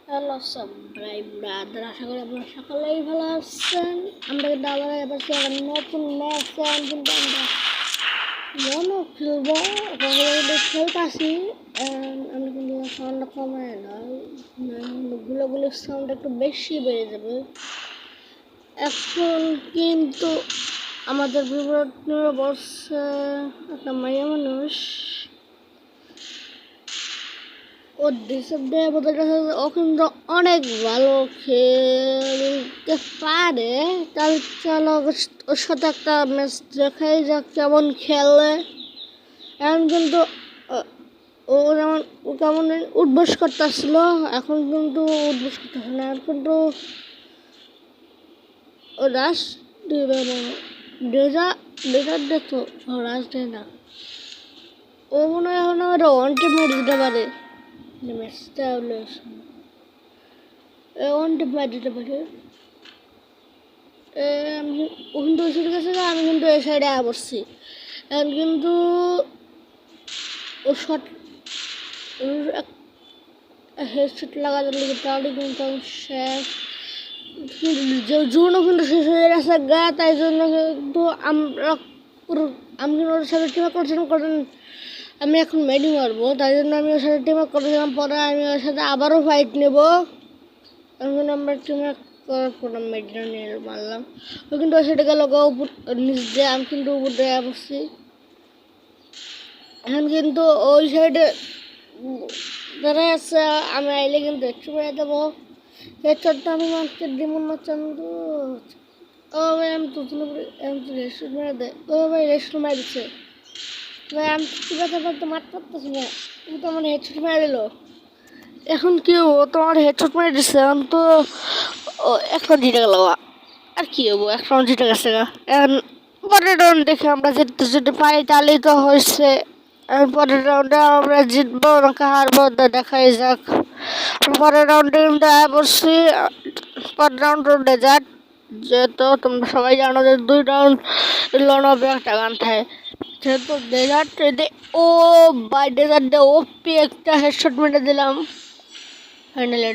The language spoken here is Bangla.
হ্যালো সবাই ব্রাদার, আশা করি আপনারা সকলেই ভালো আছেন। আমরা কিন্তু আবার এবার নতুন ম্যাচ কিন্তু আমরা মনে খেলবো খেলতেছি। আমি কিন্তু সাউন্ডটা কমায় নয়, গুলোগুলোর সাউন্ড একটু বেশি বেড়ে যাবে। এখন কিন্তু আমাদের বিপরীত বসছে একটা মাইয়া মানুষ। ও ও কিন্তু অনেক ভালো খেলতে পারে। তাহলে চলো ওর সাথে একটা ম্যাচ দেখাই যাক কেমন খেলে। এখন কিন্তু ও কেমন উঠবোস করতেছিল, এখন কিন্তু উঠবোস করতেছে না। এখন কিন্তু ও রাশ দিবে না, ডেজার দেখো রাশ দেয় না। ও মনে হয় এখন আমার ওয়ান টিম মেরে দিতে পারে। ম্যাচটা হলো ওয়ান টিম মেরে দিতে পারে। ও কিন্তু ওই সাইডে গেছে, আমি কিন্তু এই সাইডে বসছি। এখন কিন্তু ও শট হেডশট লাগাতে লেগে তাহলে কিন্তু শেষ। জন্য কিন্তু শেষ হয়ে গেছে গা, তাই জন্য কিন্তু আমি কিন্তু ওর সাথে টিম আপ করছিলাম। আমি এখন মেডি মারবো, তাই জন্য আমি ওর সাথে টিম আপ করেছিলাম। পরে আমি ওর সাথে আবারও ফাইট নেব। এখন আমরা টিম আপ করার পর মেডিটা নিয়ে মারলাম। ও কিন্তু ওর সাথে গেল উপর নিচ দিয়ে, আমি কিন্তু উপর দিয়ে বসছি। এখন কিন্তু ওই সাইডে ধরে আছে, আমি আইলে কিন্তু একটু বেড়ে দেবো। হেডশটটা আমি মারতে ডিমন মারতাম। ও ভাই আমি তো রেস্টুরেন্ট মেরে দেয়। ও ভাই রেস্টুরেন্ট মেরে দিচ্ছে ভাই। আমি চিবাতে পারতে মারতে পারতেছি না, তুমি তো আমার হেডশট মেরে দিল। এখন কি হবো, তোমার হেডশট মেরে দিচ্ছে। এখন তো একটা জিতে গেল, আর কি হবো, একটা জিতে গেছে। এখন পরের রাউন্ড দেখে আমরা যদি পাই তাহলেই তো হয়েছে। পরের রাউন্ডে আমরা জিতবো নাকি হারবো দেখাই যাক। পরের রাউন্ডে কিন্তু বসছি। পরের রাউন্ডে যাক, যেহেতু তোমরা সবাই জানো যে 2 রাউন্ড লড় হবে একটা গান থাকে। যেহেতু ডেজার্ট ও বাই ডেজার্ট ওপি একটা হেডশট মেরে দিলাম ফাইনালি।